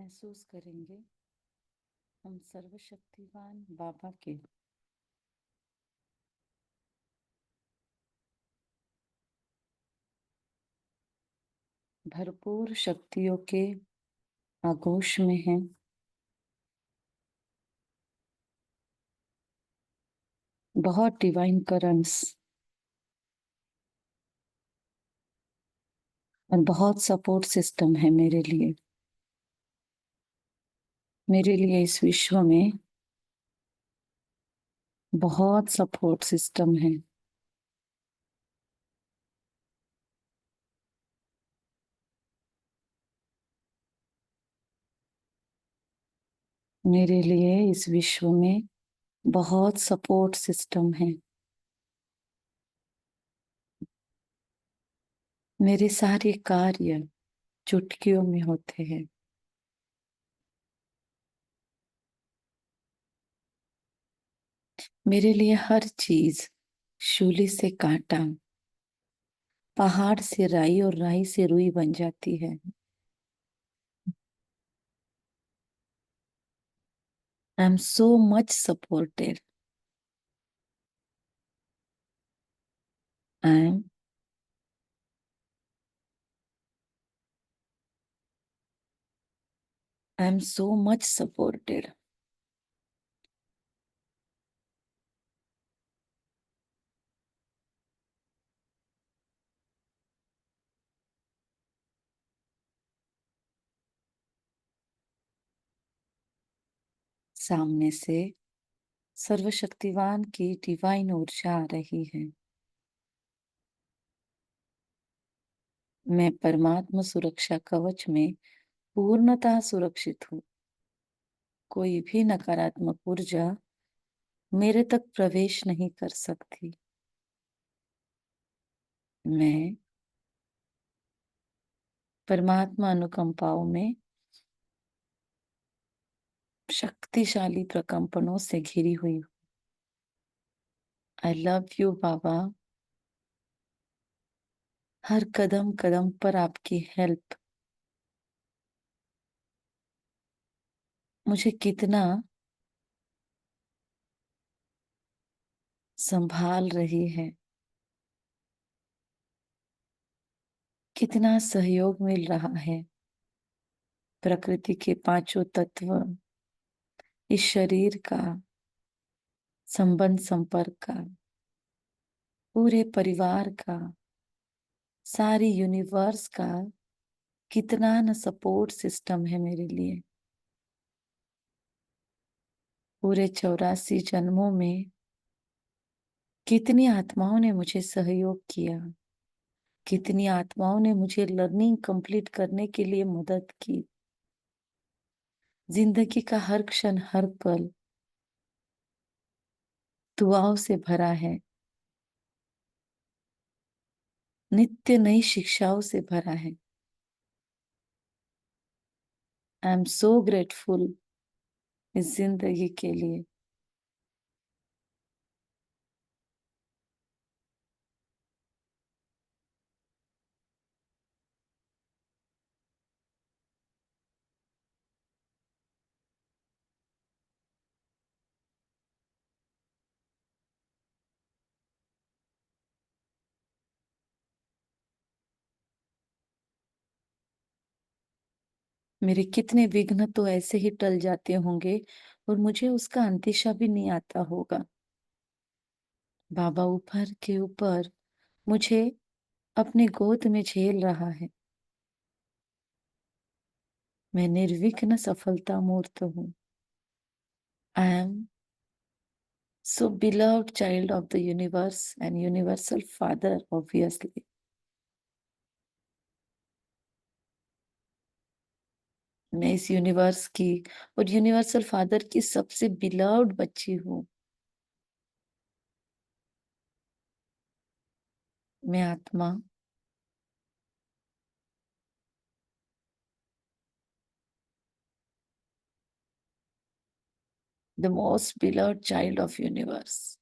महसूस करेंगे हम सर्वशक्तिवान बाबा के भरपूर शक्तियों के आगोश में हैं। बहुत डिवाइन करंट्स और बहुत सपोर्ट सिस्टम है मेरे लिए इस विश्व में बहुत सपोर्ट सिस्टम है। मेरे लिए इस विश्व में बहुत सपोर्ट सिस्टम है। मेरे सारे कार्य चुटकियों में होते हैं। मेरे लिए हर चीज शूली से कांटा, पहाड़ से राई और राई से रुई बन जाती है। आई am so much supported. I am so much supported. सामने से सर्वशक्तिवान की डिवाइन ऊर्जा आ रही है। मैं परमात्मा सुरक्षा कवच में पूर्णतः सुरक्षित हूँ। कोई भी नकारात्मक ऊर्जा मेरे तक प्रवेश नहीं कर सकती। मैं परमात्मा अनुकंपाओं में शक्तिशाली प्रकंपनों से घिरी हुई हूँ। आई लव यू बाबा। हर कदम कदम पर आपकी हेल्प मुझे कितना संभाल रही है, कितना सहयोग मिल रहा है। प्रकृति के पांचों तत्व, इस शरीर का, संबंध संपर्क का, पूरे परिवार का, सारी यूनिवर्स का कितना न सपोर्ट सिस्टम है मेरे लिए। पूरे 84 जन्मों में कितनी आत्माओं ने मुझे सहयोग किया, कितनी आत्माओं ने मुझे लर्निंग कंप्लीट करने के लिए मदद की। जिंदगी का हर क्षण, हर पल दुआओं से भरा है, नित्य नई शिक्षाओं से भरा है। आई एम सो ग्रेटफुल इस जिंदगी के लिए। मेरे कितने विघ्न तो ऐसे ही टल जाते होंगे और मुझे उसका अंदेशा भी नहीं आता होगा। बाबा ऊपर के ऊपर मुझे अपने गोद में झेल रहा है। मैं निर्विघ्न सफलता मूर्त हूँ। आई am so beloved child of the universe and universal father obviously. मैं इस यूनिवर्स की और यूनिवर्सल फादर की सबसे बिलव्ड बच्ची हूँ। मैं आत्मा the most beloved child of universe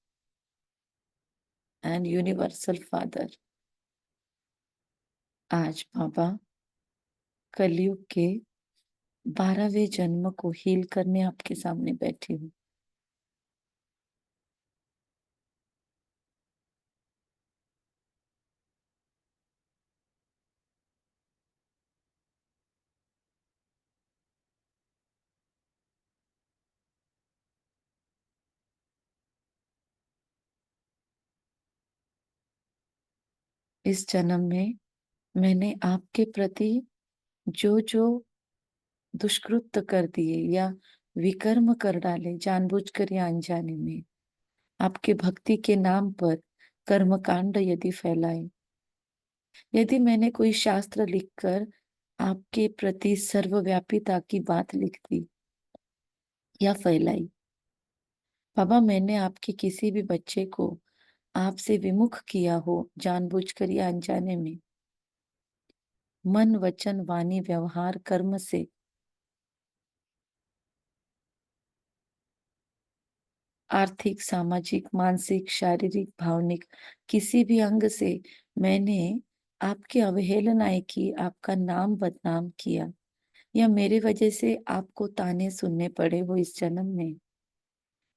and universal father. आज बाबा कलयुग के 12वें जन्म को हील करने आपके सामने बैठी हूँ। इस जन्म में मैंने आपके प्रति जो जो दुष्कृत्य कर दिए या विकर्म कर डाले, जानबूझकर या अनजाने में, आपके भक्ति के नाम पर कर्मकांड यदि फैलाए, यदि मैंने कोई शास्त्र लिखकर आपके प्रति सर्वव्यापीता की बात लिख दी या फैलाई, बाबा मैंने आपके किसी भी बच्चे को आपसे विमुख किया हो, जानबूझकर या अनजाने में, मन वचन वाणी व्यवहार कर्म से, आर्थिक सामाजिक मानसिक शारीरिक भावनिक किसी भी अंग से मैंने आपकी अवहेलनाएं की, आपका नाम बदनाम किया, या मेरे वजह से आपको ताने सुनने पड़े हो इस जन्म में,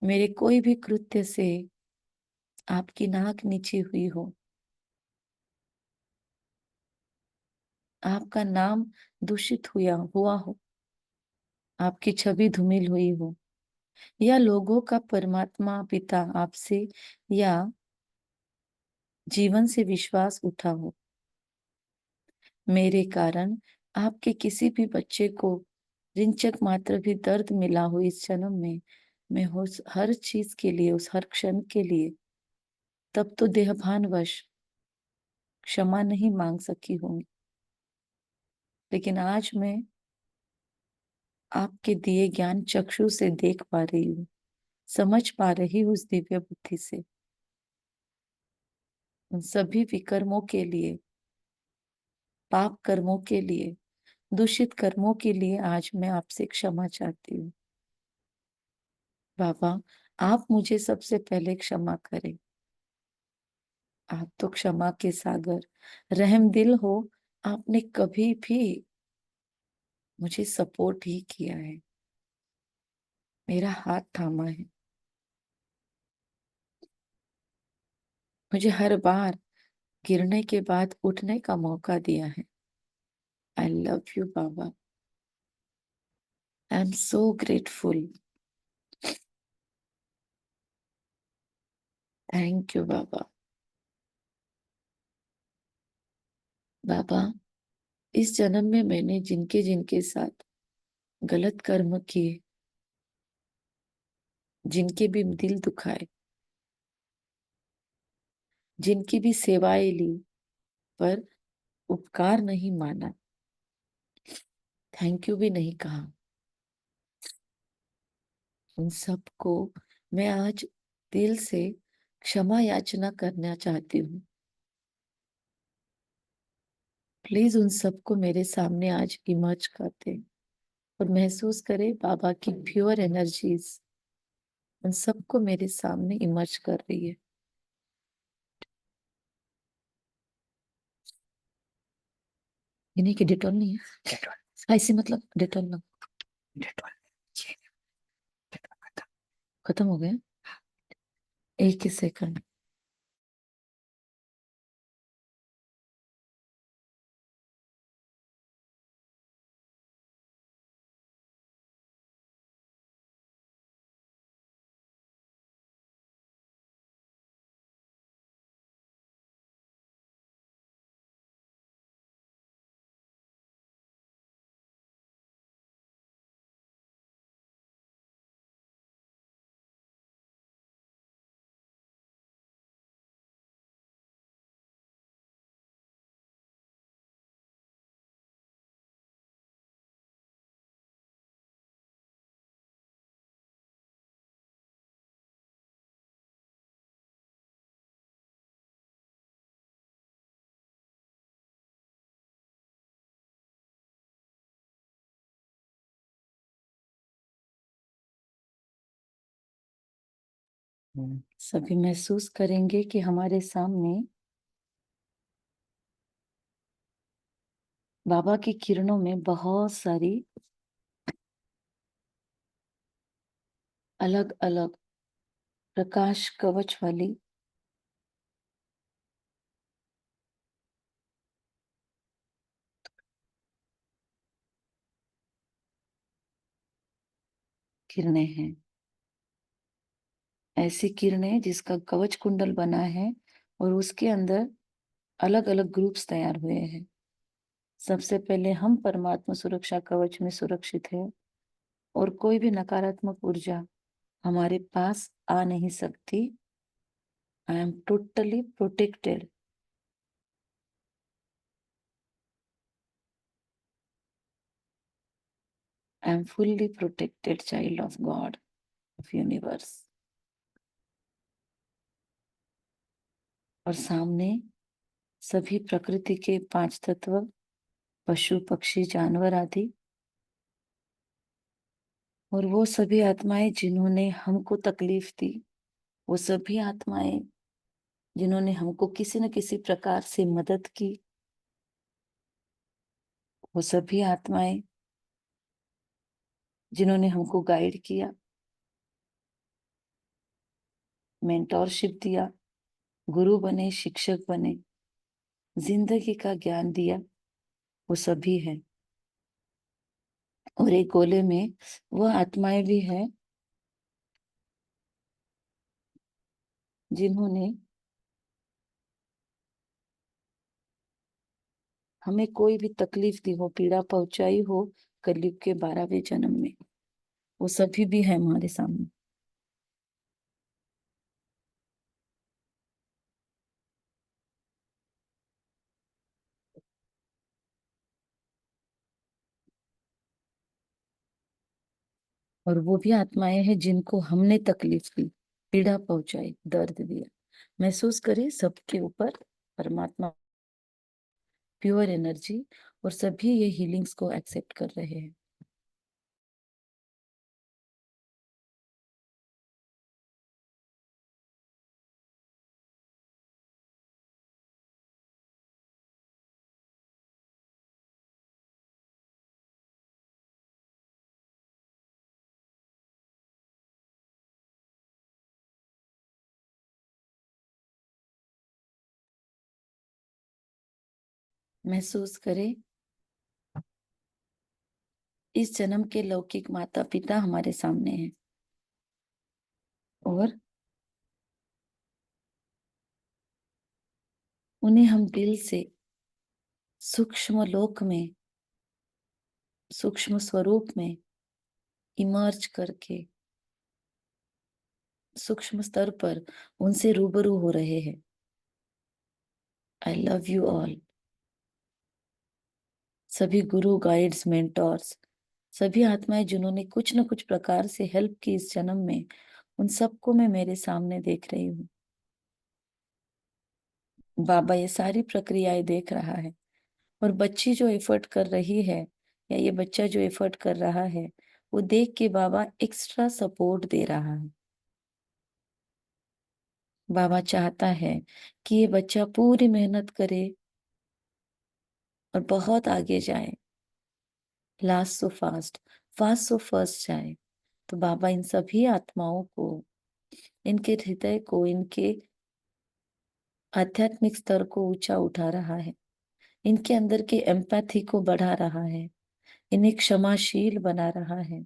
मेरे कोई भी कृत्य से आपकी नाक नीची हुई हो, आपका नाम दूषित हुआ हो, आपकी छवि धूमिल हुई हो, या लोगों का परमात्मा पिता आपसे या जीवन से विश्वास उठा हो, मेरे कारण आपके किसी भी बच्चे को रिंचक मात्र भी दर्द मिला हो इस जन्म में, मैं उस हर चीज के लिए, उस हर क्षण के लिए तब तो देहभानवश क्षमा नहीं मांग सकी होंगी, लेकिन आज मैं आपके दिए ज्ञान चक्षु से देख पा रही हूँ, समझ पा रही हूँ उस दिव्य बुद्धि से, उन सभी विकर्मों के लिए, पाप कर्मों के लिए, दूषित कर्मों के लिए आज मैं आपसे क्षमा चाहती हूँ। बाबा आप मुझे सबसे पहले क्षमा करें, आप तो क्षमा के सागर, रहम दिल हो, आपने कभी भी मुझे सपोर्ट ही किया है, मेरा हाथ थामा है, मुझे हर बार गिरने के बाद उठने का मौका दिया है। I love you Baba, I am so grateful, thank you Baba. Baba इस जन्म में मैंने जिनके जिनके साथ गलत कर्म किए, जिनके भी दिल दुखाए, जिनकी भी सेवाएं ली पर उपकार नहीं माना, थैंक यू भी नहीं कहा, उन सबको मैं आज दिल से क्षमा याचना करना चाहती हूँ। प्लीज उन सबको मेरे सामने आज इमर्ज कर दे और महसूस करे बाबा की प्योर एनर्जीज उन सबको मेरे सामने इमर्ज कर रही है। इन्हीं की डिटॉल नहीं है, डेटॉल ऐसे मतलब डिटॉल ना, डेटॉल खत्म हो गया, एक ही सेकंड। सभी महसूस करेंगे कि हमारे सामने बाबा की किरणों में बहुत सारी अलग अलग प्रकाश कवच वाली किरणें हैं। ऐसी किरणें जिसका कवच कुंडल बना है और उसके अंदर अलग अलग ग्रुप्स तैयार हुए हैं। सबसे पहले हम परमात्मा सुरक्षा कवच में सुरक्षित है और कोई भी नकारात्मक ऊर्जा हमारे पास आ नहीं सकती। I am totally protected. I am fully protected child of God of universe. और सामने सभी प्रकृति के पांच तत्व, पशु पक्षी जानवर आदि, और वो सभी आत्माएं जिन्होंने हमको तकलीफ दी, वो सभी आत्माएं जिन्होंने हमको किसी न किसी प्रकार से मदद की, वो सभी आत्माएं जिन्होंने हमको गाइड किया, मेंटोरशिप दिया, गुरु बने, शिक्षक बने, जिंदगी का ज्ञान दिया, वो सभी है। और एक गोले में वो आत्माएं भी है जिन्होंने हमें कोई भी तकलीफ दी हो, पीड़ा पहुंचाई हो कलयुग के 12वें जन्म में, वो सभी भी है हमारे सामने। और वो भी आत्माएं हैं जिनको हमने तकलीफ दी, पीड़ा पहुंचाई, दर्द दिया। महसूस करें सबके ऊपर परमात्मा प्योर एनर्जी, और सभी ये हीलिंग्स को एक्सेप्ट कर रहे हैं। महसूस करें इस जन्म के लौकिक माता पिता हमारे सामने हैं, और उन्हें हम दिल से सूक्ष्म लोक में, सूक्ष्म स्वरूप में इमर्ज करके सूक्ष्म स्तर पर उनसे रूबरू हो रहे हैं। आई लव यू ऑल। सभी गुरु, गाइड्स, मेंटोर्स, सभी आत्माएं जिन्होंने कुछ न कुछ प्रकार से हेल्प की इस जन्म में, उन सबको मैं मेरे सामने देख रही हूँ। बाबा ये सारी प्रक्रियाएं देख रहा है, और बच्ची जो एफर्ट कर रही है या ये बच्चा जो एफर्ट कर रहा है, वो देख के बाबा एक्स्ट्रा सपोर्ट दे रहा है। बाबा चाहता है कि ये बच्चा पूरी मेहनत करे और बहुत आगे जाए, last so fast, fast so first जाए। तो बाबा इन सभी आत्माओं को, इनके हृदय को, इनके आध्यात्मिक स्तर को ऊंचा उठा रहा है, इनके अंदर की एम्पैथी को बढ़ा रहा है, इन्हें क्षमाशील बना रहा है,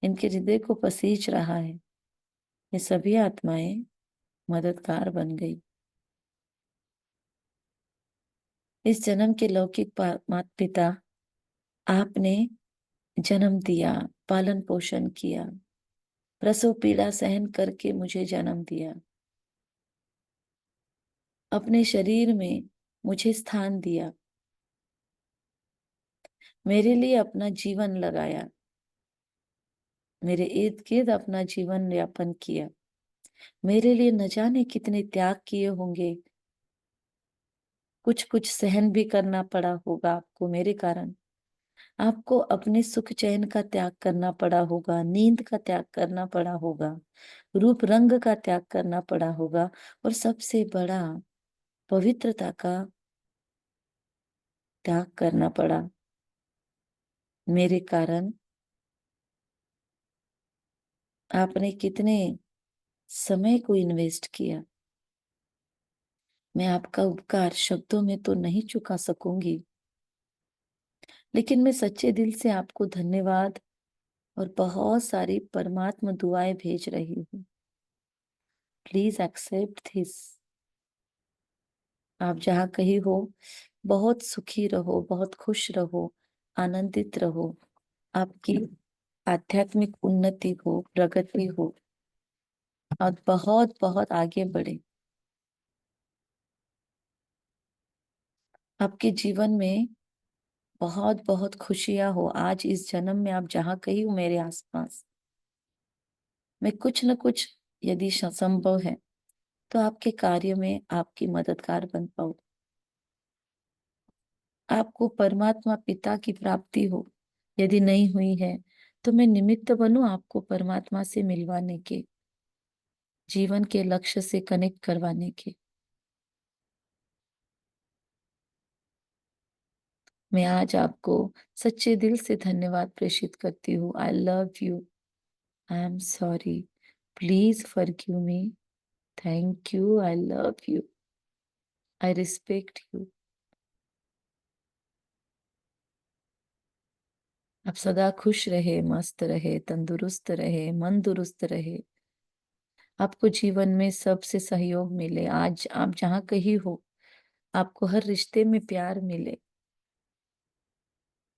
इनके हृदय को पसीज रहा है। ये सभी आत्माएं मददगार बन गई। इस जन्म के लौकिक माता पिता, आपने जन्म दिया, पालन पोषण किया, प्रसव पीड़ा सहन करके मुझे जन्म दिया, अपने शरीर में मुझे स्थान दिया, मेरे लिए अपना जीवन लगाया, मेरे इर्द गिर्द अपना जीवन यापन किया, मेरे लिए न जाने कितने त्याग किए होंगे, कुछ कुछ सहन भी करना पड़ा होगा आपको मेरे कारण। आपको अपने सुख चैन का त्याग करना पड़ा होगा, नींद का त्याग करना पड़ा होगा, रूप रंग का त्याग करना पड़ा होगा, और सबसे बड़ा पवित्रता का त्याग करना पड़ा मेरे कारण। आपने कितने समय को इन्वेस्ट किया। मैं आपका उपकार शब्दों में तो नहीं चुका सकूंगी, लेकिन मैं सच्चे दिल से आपको धन्यवाद और बहुत सारी परमात्मा दुआएं भेज रही हूँ। Please accept this. आप जहाँ कहीं हो, बहुत सुखी रहो, बहुत खुश रहो, आनंदित रहो। आपकी आध्यात्मिक उन्नति हो, प्रगति हो और बहुत बहुत आगे बढ़े। आपके जीवन में बहुत बहुत खुशियां हो। आज इस जन्म में आप जहाँ कहीं हो मेरे आसपास, मैं कुछ न कुछ यदि संभव है तो आपके कार्य में आपकी मददगार बन पाऊं। आपको परमात्मा पिता की प्राप्ति हो, यदि नहीं हुई है तो मैं निमित्त बनूं आपको परमात्मा से मिलवाने के, जीवन के लक्ष्य से कनेक्ट करवाने के। मैं आज आपको सच्चे दिल से धन्यवाद प्रेषित करती हूँ। आई love you. I am sorry. Please forgive me. Thank you. I love you. I respect you. आप सदा खुश रहे, मस्त रहे, तंदुरुस्त रहे, मन दुरुस्त रहे। आपको जीवन में सबसे सहयोग मिले। आज आप जहाँ कहीं हो, आपको हर रिश्ते में प्यार मिले।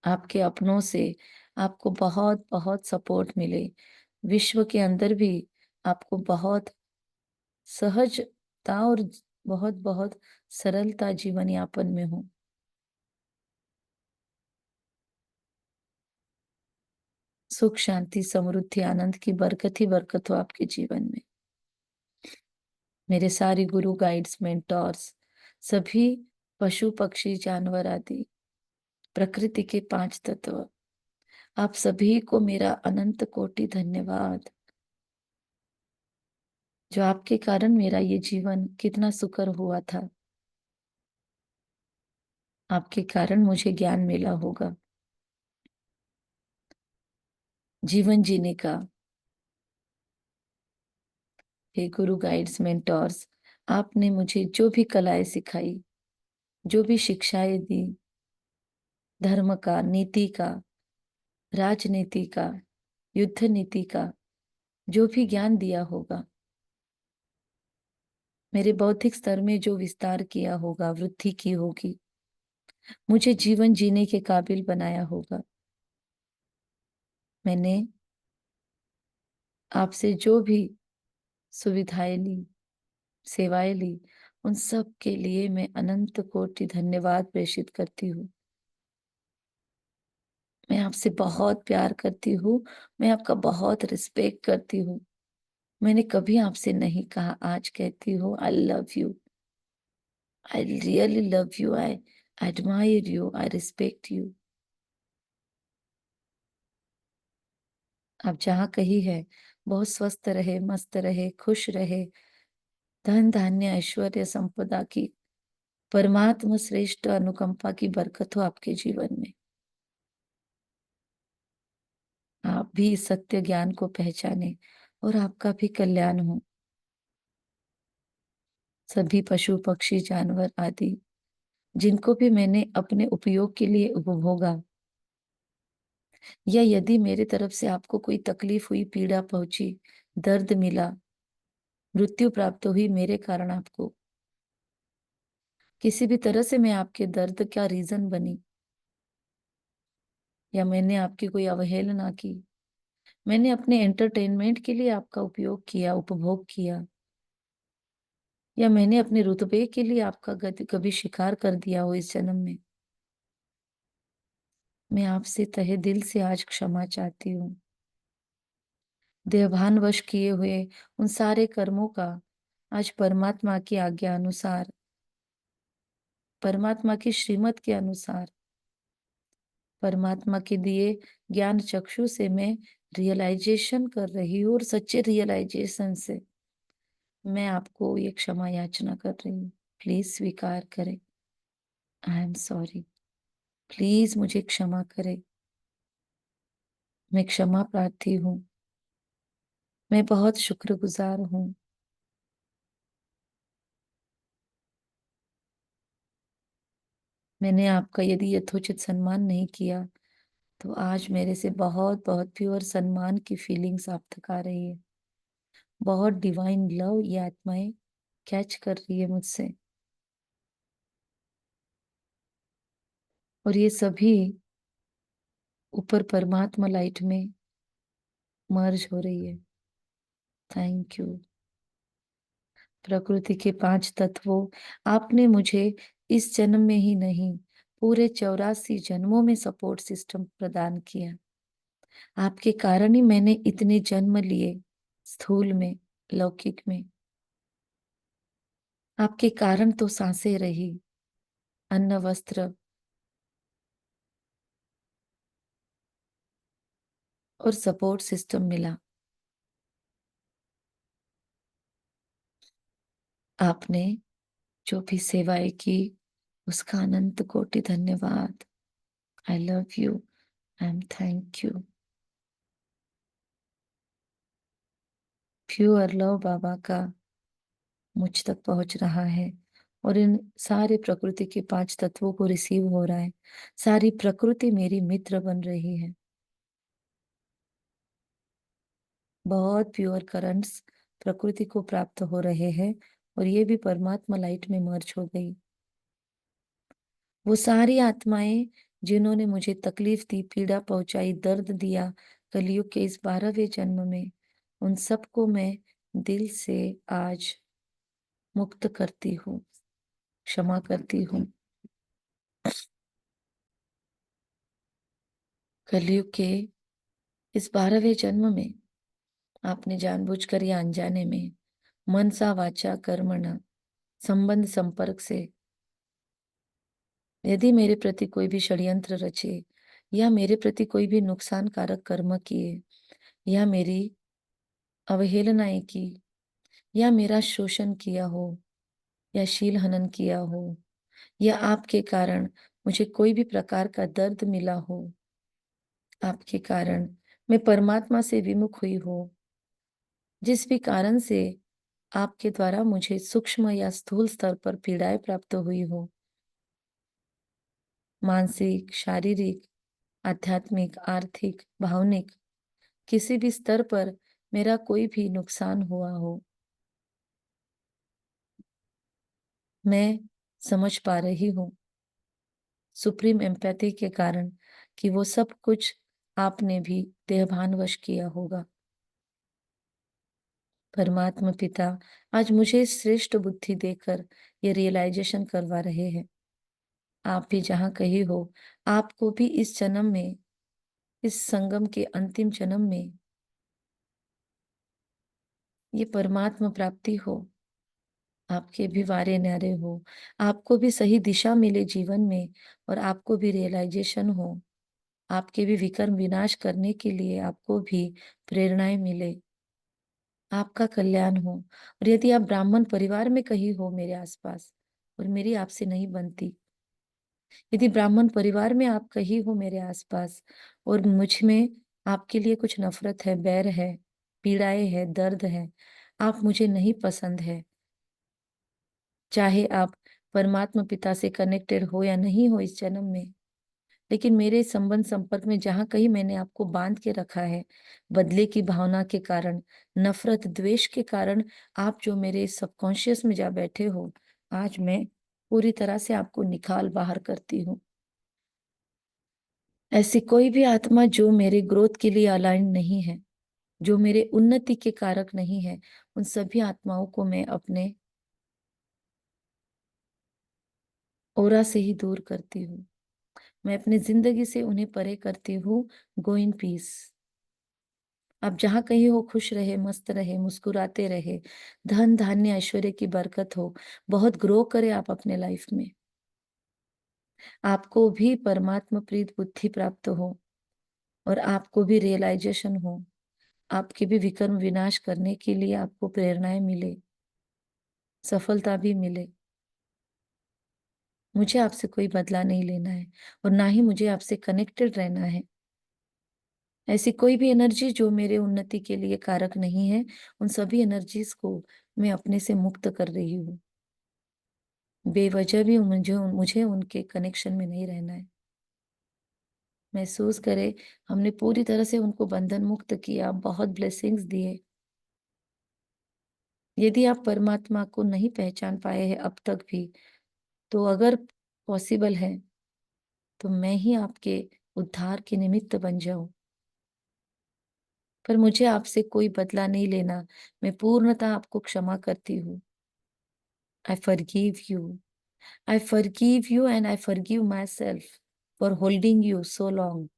आपके अपनों से आपको बहुत बहुत सपोर्ट मिले। विश्व के अंदर भी आपको बहुत सहजता और बहुत बहुत सरलता जीवन यापन में हो। सुख, शांति, समृद्धि, आनंद की बरकत ही बरकत हो आपके जीवन में। मेरे सारे गुरु, गाइड्स, मेंटोर्स, सभी पशु पक्षी जानवर आदि प्रकृति के पांच तत्व, आप सभी को मेरा अनंत कोटि धन्यवाद। जो आपके कारण मेरा ये जीवन कितना सुकर हुआ था। आपके कारण मुझे ज्ञान मिला होगा जीवन जीने का। हे गुरु, गाइड्स, मेंटोर्स, आपने मुझे जो भी कलाएं सिखाई, जो भी शिक्षाएं दी, धर्म का, नीति का, राजनीति का, युद्ध नीति का, जो भी ज्ञान दिया होगा, मेरे बौद्धिक स्तर में जो विस्तार किया होगा, वृद्धि की होगी, मुझे जीवन जीने के काबिल बनाया होगा। मैंने आपसे जो भी सुविधाएं ली, सेवाएं ली, उन सब के लिए मैं अनंत कोटि धन्यवाद प्रेषित करती हूँ। मैं आपसे बहुत प्यार करती हूँ। मैं आपका बहुत रिस्पेक्ट करती हूँ। मैंने कभी आपसे नहीं कहा, आज कहती हूँ, आई love you. I really love you. I admire you. I respect you. आप जहाँ कहीं है, बहुत स्वस्थ रहे, मस्त रहे, खुश रहे, धन धान्य ऐश्वर्य संपदा की परमात्मा श्रेष्ठ अनुकंपा की बरकत हो आपके जीवन में। आप भी इस सत्य ज्ञान को पहचाने और आपका भी कल्याण हो। सभी पशु पक्षी जानवर आदि जिनको भी मैंने अपने उपयोग के लिए उपभोगा, या यदि मेरे तरफ से आपको कोई तकलीफ हुई, पीड़ा पहुंची, दर्द मिला, मृत्यु प्राप्त हुई मेरे कारण आपको, किसी भी तरह से मैं आपके दर्द का रीजन बनी, या मैंने आपकी कोई अवहेलना की, मैंने अपने एंटरटेनमेंट के लिए आपका उपयोग किया, उपभोग किया, या मैंने अपने रुतबे के लिए आपका कभी शिकार कर दिया हो इस जन्म में, मैं आपसे तहे दिल से आज क्षमा चाहती हूँ। देवभानवश किए हुए उन सारे कर्मों का आज परमात्मा की आज्ञा अनुसार, परमात्मा की श्रीमत के अनुसार, परमात्मा के दिए ज्ञान चक्षु से मैं रियलाइजेशन कर रही हूँ, और सच्चे रियलाइजेशन से मैं आपको ये क्षमा याचना कर रही हूँ। प्लीज स्वीकार करें। आई एम सॉरी। प्लीज मुझे क्षमा करें। मैं क्षमा प्रार्थी हूँ। मैं बहुत शुक्रगुजार हूँ। मैंने आपका यदि यथोचित सम्मान नहीं किया, तो आज मेरे से बहुत-बहुत प्योर सम्मान की फीलिंग्स आप तक आ रही है। बहुत डिवाइन लव ये आत्माएँ कैच कर रही है मुझसे, और ये सभी ऊपर परमात्मा लाइट में मर्ज हो रही है। Thank you. प्रकृति के 5 तत्वों, आपने मुझे इस जन्म में ही नहीं, पूरे 84 जन्मों में सपोर्ट सिस्टम प्रदान किया। आपके कारण ही मैंने इतने जन्म लिए, स्थूल में, लौकिक में। आपके कारण तो सांसें रही, अन्न, वस्त्र और सपोर्ट सिस्टम मिला। आपने जो भी सेवाएं की, उसका अनंत कोटि धन्यवाद। I love you and thank you. Pure love Baba का मुझ तक पहुंच रहा है, और इन सारे प्रकृति के 5 तत्वों को रिसीव हो रहा है। सारी प्रकृति मेरी मित्र बन रही है। बहुत प्योर करंट्स प्रकृति को प्राप्त हो रहे हैं, और ये भी परमात्मा लाइट में मर्ज हो गई। वो सारी आत्माएं जिन्होंने मुझे तकलीफ दी, पीड़ा पहुंचाई, दर्द दिया कलयुग के इस 12वें जन्म में, उन सबको मैं दिल से आज मुक्त करती हूँ, क्षमा करती हूँ। कलयुग के इस 12वें जन्म में आपने जानबूझकर या अनजाने में मनसा वाचा कर्मणा संबंध संपर्क से यदि मेरे प्रति कोई भी षड्यंत्र रचे, या मेरे प्रति कोई भी नुकसानकारक कर्म किए, या मेरी अवहेलनाएं की, या मेरा शोषण किया हो, या शील हनन किया हो, या आपके कारण मुझे कोई भी प्रकार का दर्द मिला हो, आपके कारण मैं परमात्मा से विमुख हुई हो, जिस भी कारण से आपके द्वारा मुझे सूक्ष्म या स्थूल स्तर पर पीड़ाएं प्राप्त हुई हो, मानसिक, शारीरिक, आध्यात्मिक, आर्थिक, भावनिक, किसी भी स्तर पर मेरा कोई भी नुकसान हुआ हो, मैं समझ पा रही हूँ सुप्रीम एम्पैथी के कारण कि वो सब कुछ आपने भी देहभानवश किया होगा। परमात्मा पिता आज मुझे श्रेष्ठ बुद्धि देकर ये रियलाइजेशन करवा रहे हैं। आप भी जहाँ कहीं हो, आपको भी इस जन्म में, इस संगम के अंतिम जन्म में ये परमात्मा प्राप्ति हो, आपके भी वारे न्यारे हो, आपको भी सही दिशा मिले जीवन में, और आपको भी रियलाइजेशन हो, आपके भी विकर्म विनाश करने के लिए आपको भी प्रेरणाएं मिले, आपका कल्याण हो। और यदि आप ब्राह्मण परिवार में कहीं हो मेरे आसपास और मेरी आपसे नहीं बनती, यदि ब्राह्मण परिवार में आप कहीं हो मेरे आसपास और मुझ में आपके लिए कुछ नफरत है, बैर है, पीड़ाएं है, दर्द है, आप मुझे नहीं पसंद है, चाहे आप परमात्मा पिता से कनेक्टेड हो या नहीं हो इस जन्म में, लेकिन मेरे संबंध संपर्क में जहां कहीं मैंने आपको बांध के रखा है, बदले की भावना के कारण, नफरत द्वेष के कारण, आप जो मेरे सबकॉन्शियस में जा बैठे हो, आज मैं पूरी तरह से आपको निकाल बाहर करती हूँ। ऐसी कोई भी आत्मा जो मेरे ग्रोथ के लिए अलाइन नहीं है, जो मेरे उन्नति के कारक नहीं है, उन सभी आत्माओं को मैं अपने ओरा से ही दूर करती हूँ। मैं अपनी जिंदगी से उन्हें परे करती हूँ। गो इन पीस। आप जहाँ कहीं हो खुश रहे, मस्त रहे, मुस्कुराते रहे, धन धान्य ऐश्वर्य की बरकत हो, बहुत ग्रो करे आप अपने लाइफ में, आपको भी परमात्मा प्रीत बुद्धि प्राप्त हो, और आपको भी रियलाइजेशन हो, आपके भी विकर्म विनाश करने के लिए आपको प्रेरणाएं मिले, सफलता भी मिले। मुझे आपसे कोई बदला नहीं लेना है, और ना ही मुझे आपसे कनेक्टेड रहना है। ऐसी कोई भी एनर्जी जो मेरे उन्नति के लिए कारक नहीं है, उन सभी एनर्जीज़ को मैं अपने से मुक्त कर रही हूँ। बेवजह भी मुझे मुझे उनके कनेक्शन में नहीं रहना है। महसूस करें, हमने पूरी तरह से उनको बंधन मुक्त किया, बहुत ब्लेसिंग्स दिए। यदि आप परमात्मा को नहीं पहचान पाए हैं अब तक भी, तो अगर पॉसिबल है, तो मैं ही आपके उद्धार के निमित्त बन जाऊँ। पर मुझे आपसे कोई बदला नहीं लेना, मैं पूर्णतः आपको क्षमा करती हूँ। I forgive you. I forgive you and I forgive myself for holding you so long.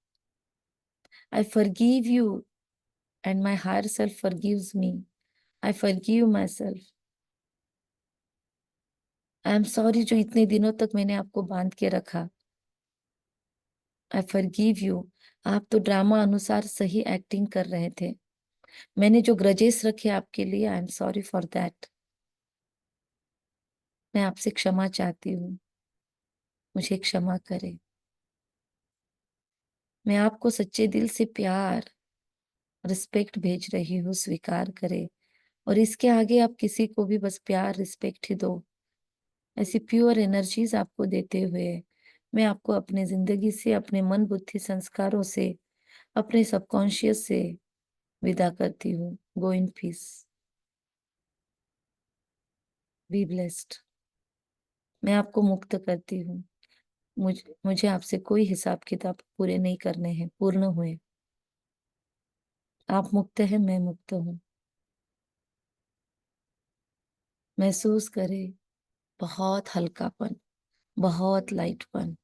I forgive you and my higher self forgives me. I forgive myself. I am sorry जो इतने दिनों तक मैंने आपको बांध के रखा। I forgive you. आप तो ड्रामा अनुसार सही एक्टिंग कर रहे थे। मैंने जो ग्रजेस रखे आपके लिए, आई एम सॉरी फॉर दैट। मैं आपसे क्षमा चाहती हूँ। मुझे क्षमा करें। मैं आपको सच्चे दिल से प्यार, रिस्पेक्ट भेज रही हूँ, स्वीकार करें। और इसके आगे आप किसी को भी बस प्यार, रिस्पेक्ट ही दो। ऐसी प्योर एनर्जीज आपको देते हुए मैं आपको अपने जिंदगी से, अपने मन बुद्धि संस्कारों से, अपने सबकॉन्शियस से विदा करती हूँ। गो इन पीस, बी ब्लेस्ड। मैं आपको मुक्त करती हूँ। मुझे आपसे कोई हिसाब किताब पूरे नहीं करने हैं, पूर्ण हुए। आप मुक्त हैं, मैं मुक्त हूँ। महसूस करें बहुत हल्कापन, बहुत लाइटपन।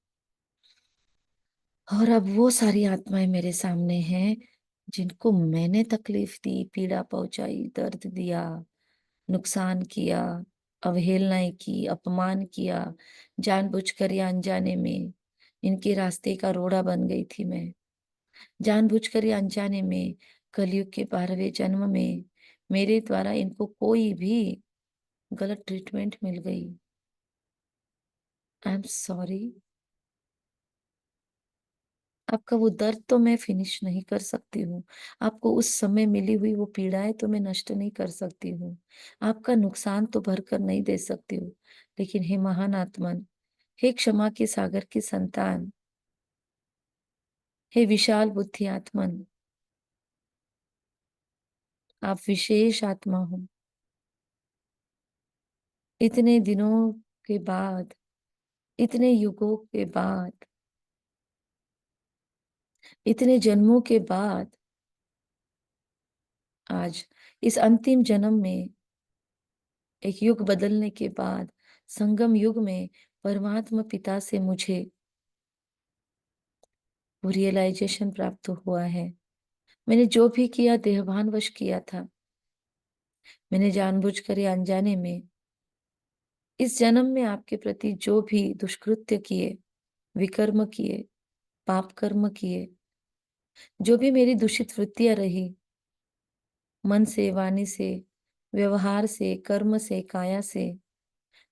और अब वो सारी आत्माएं मेरे सामने हैं जिनको मैंने तकलीफ दी, पीड़ा पहुंचाई, दर्द दिया, नुकसान किया, अवहेलनाएं की, अपमान किया, जानबूझकर या अनजाने में इनके रास्ते का रोड़ा बन गई थी मैं। जानबूझकर या अनजाने में कलयुग के 12वें जन्म में मेरे द्वारा इनको कोई भी गलत ट्रीटमेंट मिल गई। आई एम सॉरी। आपका वो दर्द तो मैं फिनिश नहीं कर सकती हूँ। आपको उस समय मिली हुई वो पीड़ाएँ तो मैं नष्ट नहीं कर सकती हूँ। आपका नुकसान तो भरकर नहीं दे सकती हूँ। लेकिन हे महान आत्मन, हे क्षमा के सागर की संतान, हे विशाल बुद्धि आत्मन, आप विशेष आत्मा हो। इतने दिनों के बाद, इतने युगों के बाद, इतने जन्मों के बाद, आज इस अंतिम जन्म में, एक युग बदलने के बाद, संगम युग में परमात्मा पिता से मुझे वो रियलाइजेशन प्राप्त हुआ है। मैंने जो भी किया देहभानवश किया था। मैंने जानबूझकर या अनजाने में इस जन्म में आपके प्रति जो भी दुष्कृत्य किए, विकर्म किए, पाप कर्म किए, जो भी मेरी दूषित वृत्तियां रही, मन से, वाणी से, व्यवहार से, कर्म से, काया से,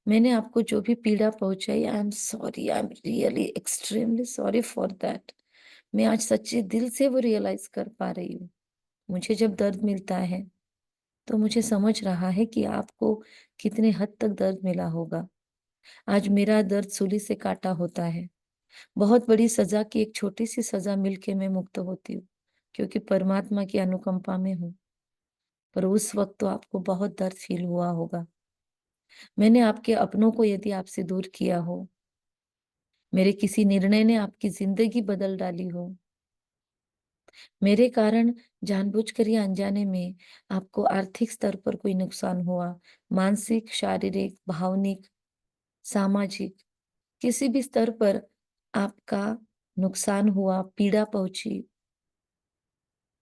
मैंने आपको जो भी पीड़ा पहुंचाई, आई am sorry, I am really extremely sorry for that. मैं आज सच्चे दिल से वो रियलाइज कर पा रही हूँ। मुझे जब दर्द मिलता है तो मुझे समझ रहा है कि आपको कितने हद तक दर्द मिला होगा। आज मेरा दर्द सूली से काटा होता है। बहुत बड़ी सजा की एक छोटी सी सजा मिलके मैं मुक्त होती हूँ, क्योंकि परमात्मा की अनुकंपा में हूँ। पर उस वक्त तो आपको बहुत दर्द फील हुआ होगा। मैंने आपके अपनों को यदि आपसे दूर किया हो, मेरे किसी निर्णय ने आपकी जिंदगी बदल डाली हो, मेरे कारण जानबूझकर या अनजाने में आपको आर्थिक स्तर पर कोई नुकसान हुआ, मानसिक, शारीरिक, भावनिक, सामाजिक, किसी भी स्तर पर आपका नुकसान हुआ, पीड़ा पहुंची,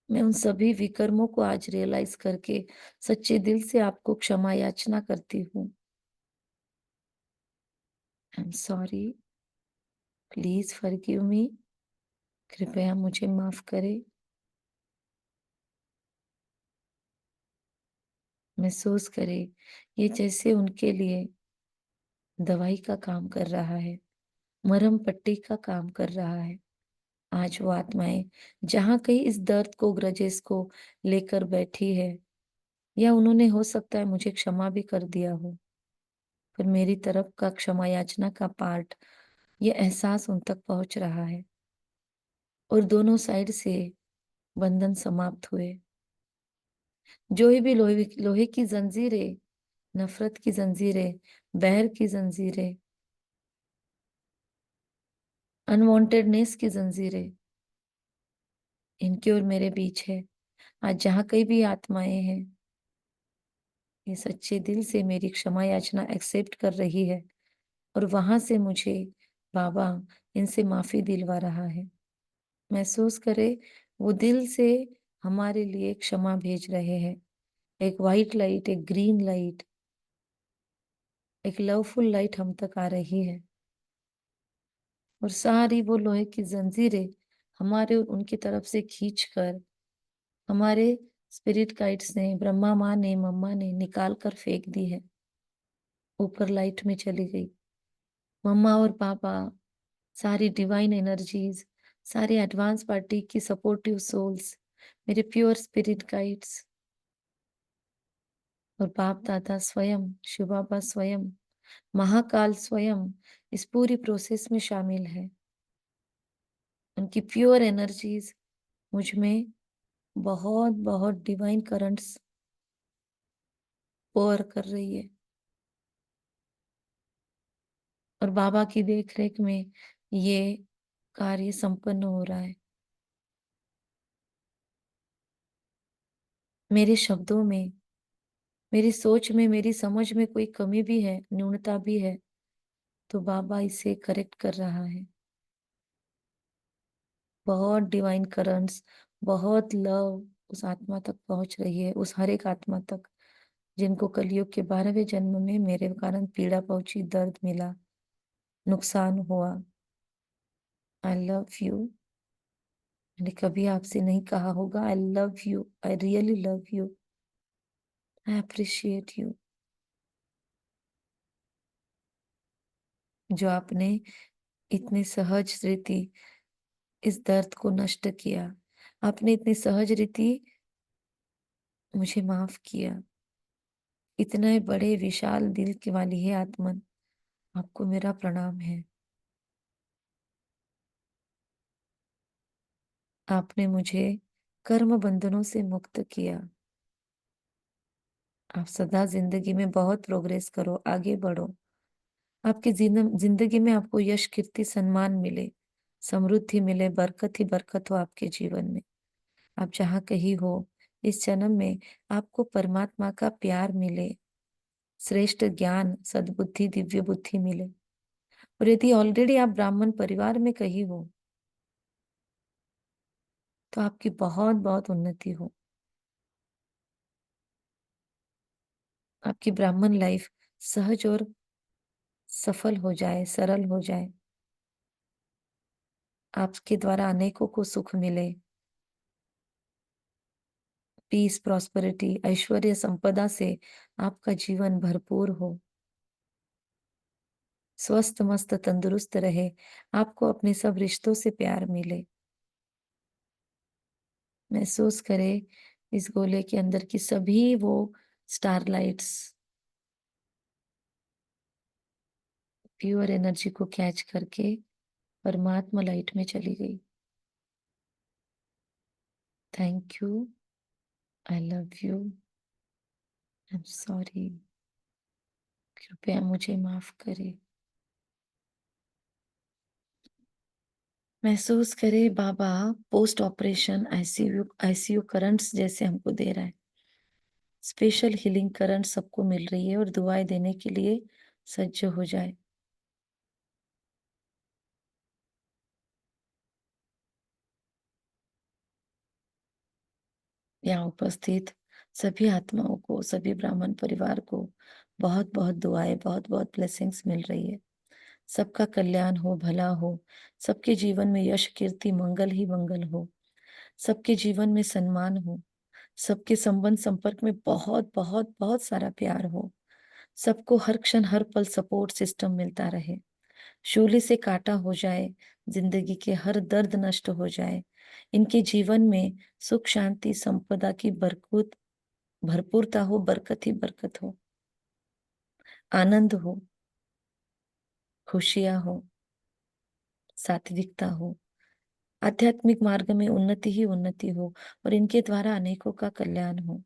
मैं उन सभी विकर्मों को आज रियलाइज करके सच्चे दिल से आपको क्षमा याचना करती हूँ। आई एम सॉरी, प्लीज फॉरगिव मी। कृपया मुझे माफ करें। महसूस करें, ये जैसे उनके लिए दवाई का काम कर रहा है, मरहम पट्टी का काम कर रहा है। आज वो आत्माएं जहां कहीं इस दर्द को, ग्रजेस को लेकर बैठी है, या उन्होंने हो सकता है मुझे क्षमा भी कर दिया हो, पर मेरी तरफ का क्षमा याचना का पार्ट, ये एहसास उन तक पहुंच रहा है और दोनों साइड से बंधन समाप्त हुए। जो भी लोहे लोहे की जंजीरें, नफरत की जंजीरें, बैर की जंजीरें, अनवांटेडनेस की जंजीरें इनके और मेरे बीच है, आज जहां कहीं भी आत्माएं हैं, ये सच्चे दिल से मेरी क्षमा याचना एक्सेप्ट कर रही है और वहां से मुझे बाबा इनसे माफी दिलवा रहा है। महसूस करे वो दिल से हमारे लिए क्षमा भेज रहे हैं। एक वाइट लाइट, एक ग्रीन लाइट, एक लवफुल लाइट हम तक आ रही है और सारी वो लोहे की जंजीरें हमारे और उनकी तरफ से खींचकर हमारे स्पिरिट गाइड्स ने, ब्रह्मा माँ ने, मम्मा ने निकाल कर फेंक दी है, ऊपर लाइट में चली गई। मम्मा और पापा, सारी डिवाइन एनर्जीज, सारी एडवांस पार्टी की सपोर्टिव सोल्स, मेरे प्योर स्पिरिट गाइड्स और बाप दादा स्वयं, शिव बाबा स्वयं, महाकाल स्वयं इस पूरी प्रोसेस में शामिल है। उनकी प्योर एनर्जीज मुझ में बहुत बहुत डिवाइन करंट्स पोर कर रही है और बाबा की देखरेख में ये कार्य संपन्न हो रहा है। मेरे शब्दों में, मेरी सोच में, मेरी समझ में कोई कमी भी है, न्यूनता भी है, तो बाबा इसे करेक्ट कर रहा है। बहुत डिवाइन करंट्स, बहुत लव उस आत्मा तक पहुंच रही है, उस हर एक आत्मा तक जिनको कलयुग के 12वें जन्म में मेरे कारण पीड़ा पहुंची, दर्द मिला, नुकसान हुआ। आई लव यू। मैंने कभी आपसे नहीं कहा होगा आई love you, I really love you, I appreciate you. जो आपने इतने सहज रीति इस दर्द को नष्ट किया, आपने इतनी सहज रीति मुझे माफ किया। इतने बड़े विशाल दिल की वाली है आत्मन, आपको मेरा प्रणाम है। आपने मुझे कर्म बंधनों से मुक्त किया। आप सदा जिंदगी में बहुत प्रोग्रेस करो, आगे बढ़ो। आपकी जिंदगी में आपको यश, कीर्ति, सम्मान मिले, समृद्धि मिले, बरकत ही बरकत हो आपके जीवन में। आप जहाँ कहीं हो इस जन्म में आपको परमात्मा का प्यार मिले, श्रेष्ठ ज्ञान, सद्बुद्धि, दिव्य बुद्धि मिले। और यदि ऑलरेडी आप ब्राह्मण परिवार में कहीं हो तो आपकी बहुत बहुत उन्नति हो, आपकी ब्राह्मण लाइफ सहज और सफल हो जाए, सरल हो जाए, आपके द्वारा अनेकों को सुख मिले, पीस, प्रॉस्पेरिटी, ऐश्वर्य, संपदा से आपका जीवन भरपूर हो, स्वस्थ मस्त तंदुरुस्त रहे, आपको अपने सब रिश्तों से प्यार मिले। महसूस करें इस गोले के अंदर की सभी वो स्टारलाइट्स प्योर एनर्जी को कैच करके परमात्मा लाइट में चली गई। Thank you, I love you, I am sorry, कृपया मुझे माफ करें। महसूस करे Baba post operation ICU ICU currents जैसे हमको दे रहा है, स्पेशल हीलिंग करंट सबको मिल रही है और दुआएं देने के लिए सज्ज हो जाए। यहाँ उपस्थित सभी आत्माओं को, सभी ब्राह्मण परिवार को बहुत बहुत दुआएं, बहुत बहुत ब्लेसिंग्स मिल रही है। सबका कल्याण हो, भला हो, सबके जीवन में यश, कीर्ति, मंगल ही मंगल हो, सबके जीवन में सम्मान हो, सबके संबंध संपर्क में बहुत बहुत बहुत सारा प्यार हो, सबको हर क्षण हर पल सपोर्ट सिस्टम मिलता रहे, शूली से काटा हो जाए, जिंदगी के हर दर्द नष्ट हो जाए। इनके जीवन में सुख, शांति, संपदा की बरकत भरपूरता हो, बरकत ही बरकत हो, आनंद हो, खुशियां हो, सात्विकता हो, आध्यात्मिक मार्ग में उन्नति ही उन्नति हो और इनके द्वारा अनेकों का कल्याण हो।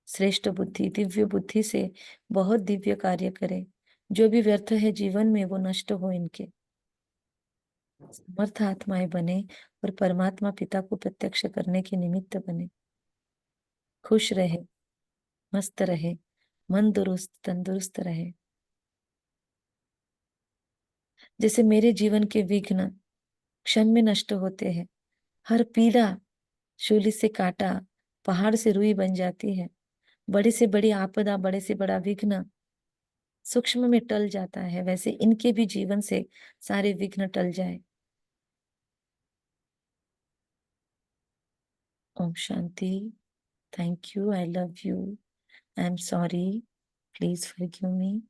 श्रेष्ठ बुद्धि, दिव्य बुद्धि से बहुत दिव्य कार्य करे। जो भी व्यर्थ है जीवन में वो नष्ट हो इनके। समर्थ आत्माएं बने और परमात्मा पिता को प्रत्यक्ष करने के निमित्त बने। खुश रहे, मस्त रहे, मन दुरुस्त तंदुरुस्त रहे। जैसे मेरे जीवन के विघ्न क्षण में नष्ट होते हैं। हर पीड़ा शूली से काटा पहाड़ से रुई बन जाती है। बड़ी से बड़ी आपदा, बड़े से बड़ा विघ्न सूक्ष्म में टल जाता है, वैसे इनके भी जीवन से सारे विघ्न टल जाए। Om Shanti. Thank you, I love you, I am sorry, please forgive me.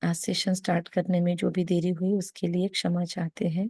आज सेशन स्टार्ट करने में जो भी देरी हुई उसके लिए क्षमा चाहते हैं।